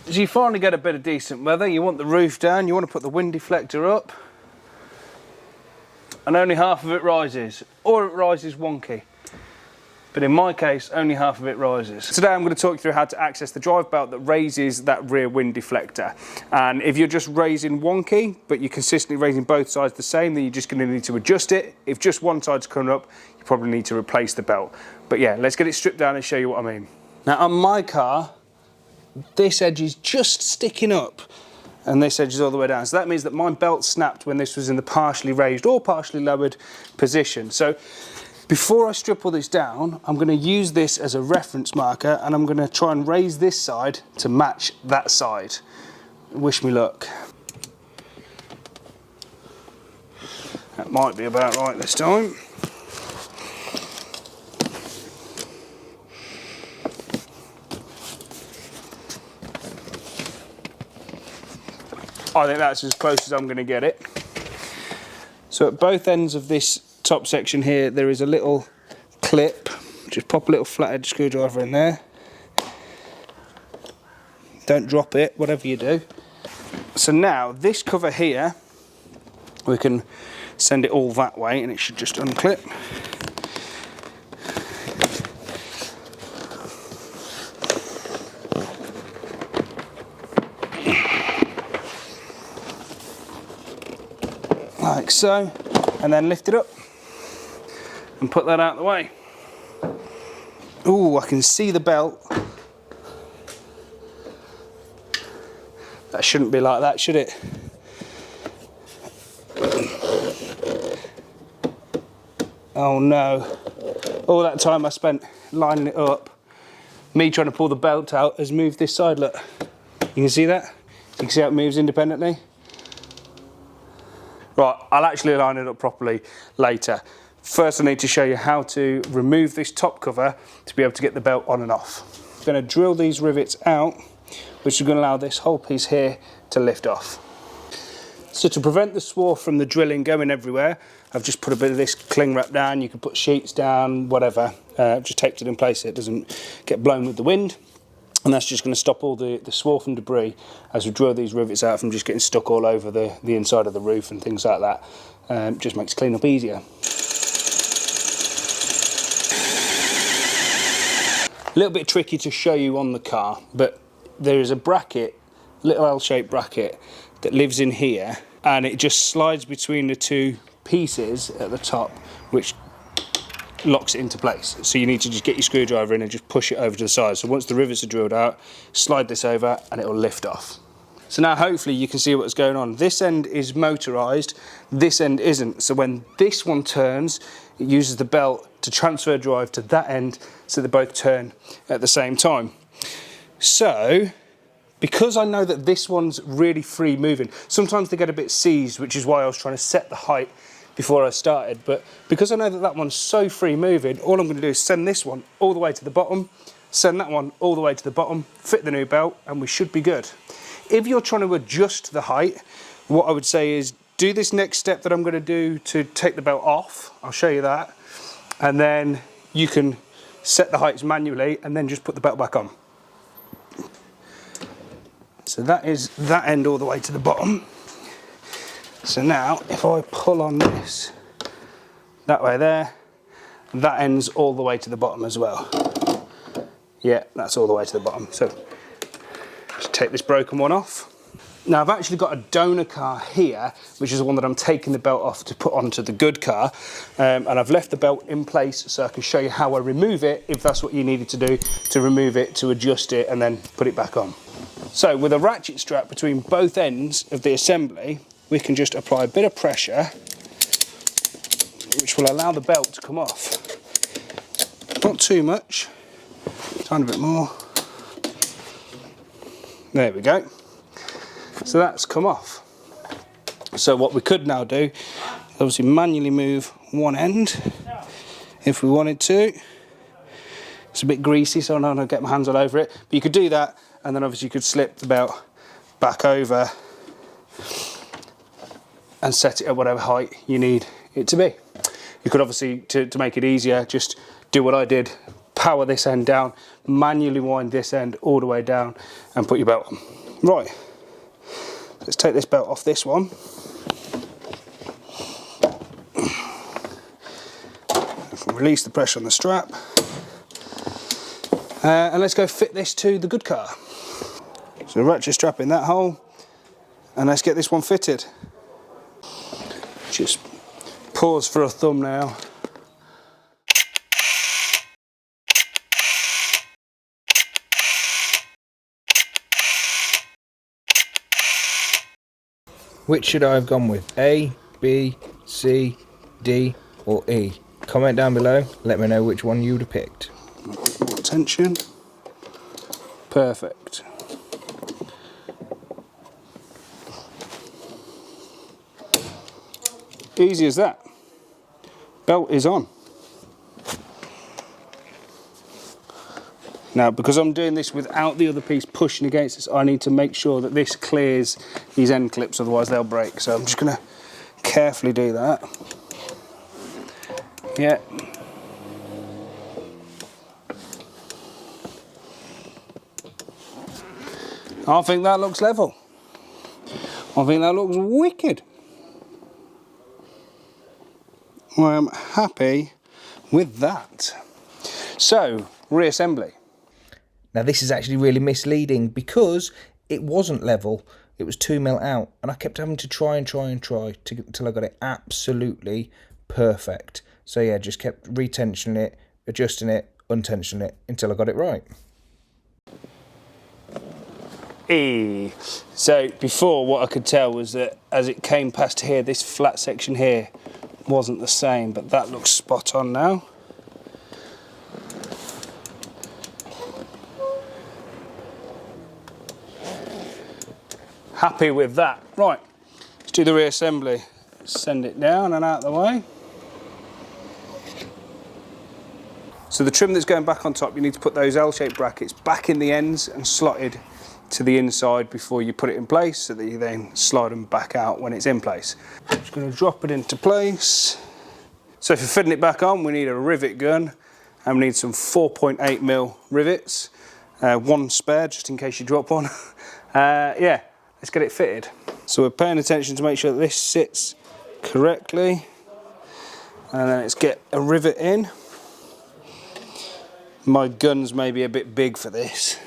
As you finally get a bit of decent weather, you want the roof down, you want to put the wind deflector up, and only half of it rises, or it rises wonky. But in my case, only half of it rises. Today I'm going to talk you through how to access the drive belt that raises that rear wind deflector. And if you're just raising wonky, but you're consistently raising both sides the same, then you're just going to need to adjust it. If just one side's coming up, you probably need to replace the belt. But yeah, let's get it stripped down and show you what I mean. Now on my car, this edge is just sticking up and this edge is all the way down. So that means that my belt snapped when this was in the partially raised or partially lowered position. So before I strip all this down, I'm going to use this as a reference marker and I'm going to try and raise this side to match that side. Wish me luck. That might be about right this time. I think that's as close as I'm going to get it. So at both ends of this top section here, there is a little clip. Just pop a little flathead screwdriver in there. Don't drop it, whatever you do. So now this cover here, we can send it all that way and it should just unclip. Like so, and then lift it up and put that out of the way. Ooh, I can see the belt. That shouldn't be like that, should it? Oh no. All that time I spent lining it up, me trying to pull the belt out, has moved this side, look. You can see that? You can see how it moves independently? Right, I'll actually line it up properly later. First I need to show you how to remove this top cover to be able to get the belt on and off. I'm going to drill these rivets out, which is going to allow this whole piece here to lift off. So to prevent the swarf from the drilling going everywhere, I've just put a bit of this cling wrap down. You can put sheets down, whatever. Just taped it in place so it doesn't get blown with the wind. And that's just going to stop all the swarf and debris as we drill these rivets out from just getting stuck all over the inside of the roof and things like that. Just makes clean-up easier. A little bit tricky to show you on the car, but there is a bracket, little L-shaped bracket, that lives in here, and it just slides between the two pieces at the top, which locks it into place. So you need to just get your screwdriver in and just push it over to the side. So once the rivets are drilled out, slide this over and it will lift off. So now hopefully you can see what's going on. This end is motorised, this end isn't. So when this one turns, it uses the belt to transfer drive to that end so they both turn at the same time. So because I know that this one's really free moving, sometimes they get a bit seized, which is why I was trying to set the height before I started, but because I know that that one's so free moving, all I'm going to do is send this one all the way to the bottom, send that one all the way to the bottom, fit the new belt, and we should be good. If you're trying to adjust the height, what I would say is do this next step that I'm going to do to take the belt off. I'll show you that, and then you can set the heights manually and then just put the belt back on. So that is that end all the way to the bottom. So now, if I pull on this, that way there, that ends all the way to the bottom as well. Yeah, that's all the way to the bottom. So, just take this broken one off. Now I've actually got a donor car here, which is the one that I'm taking the belt off to put onto the good car. And I've left the belt in place so I can show you how I remove it, if that's what you needed to do, to remove it, to adjust it, and then put it back on. So with a ratchet strap between both ends of the assembly, we can just apply a bit of pressure, which will allow the belt to come off. Not too much, a tiny bit more. There we go. So that's come off. So what we could now do is obviously manually move one end if we wanted to. It's a bit greasy, so I'm not going to get my hands all over it. But you could do that, and then obviously you could slip the belt back over and set it at whatever height you need it to be. You could obviously, to make it easier, just do what I did, power this end down, manually wind this end all the way down and put your belt on. Right, let's take this belt off this one. Release the pressure on the strap. And let's go fit this to the good car. So ratchet strap in that hole, and let's get this one fitted. Just pause for a thumbnail. Which should I have gone with? A, B, C, D or E? Comment down below, let me know which one you would have picked. More tension. Perfect. Easy as that. Belt is on. Now, because I'm doing this without the other piece pushing against this, I need to make sure that this clears these end clips, otherwise they'll break. So I'm just going to carefully do that. Yeah. I think that looks level. I think that looks wicked. I am happy with that. So, reassembly. Now this is actually really misleading because it wasn't level, it was 2mm out, and I kept having to try until I got it absolutely perfect. So yeah, just kept retensioning it, adjusting it, untensioning it until I got it right. So before, what I could tell was that as it came past here, this flat section here wasn't the same, but that looks spot on now. Happy with that. Right, let's do the reassembly. Send it down and out of the way. So the trim that's going back on top, you need to put those L-shaped brackets back in the ends and slotted to the inside before you put it in place, so that you then slide them back out when it's in place. I'm just going to drop it into place. So for fitting it back on, we need a rivet gun, and we need some 4.8mm rivets, one spare just in case you drop one. Yeah, let's get it fitted. So we're paying attention to make sure that this sits correctly, and then let's get a rivet in. My gun's maybe a bit big for this.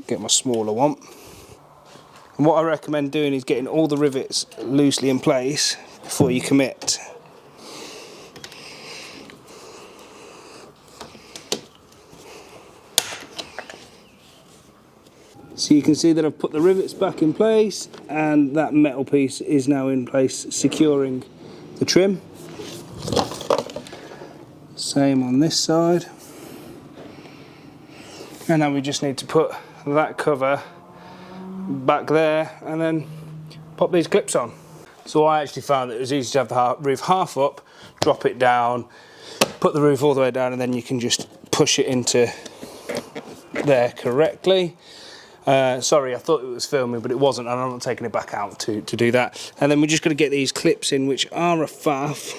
Get my smaller one. And what I recommend doing is getting all the rivets loosely in place before you commit. So you can see that I've put the rivets back in place, and that metal piece is now in place, securing the trim. Same on this side. And now we just need to put that cover back there and then pop these clips on. So I actually found that it was easy to have the roof half up, drop it down, put the roof all the way down, and then you can just push it into there correctly. Sorry, I thought it was filming, but it wasn't, and I'm not taking it back out to do that. And then we're just going to get these clips in, which are a faff.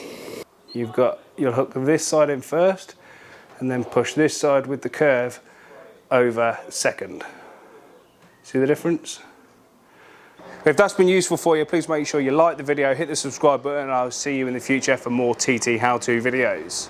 You'll hook this side in first, and then push this side with the curve over second. See the difference? If that's been useful for you, please make sure you like the video, hit the subscribe button, and I'll see you in the future for more TT how-to videos.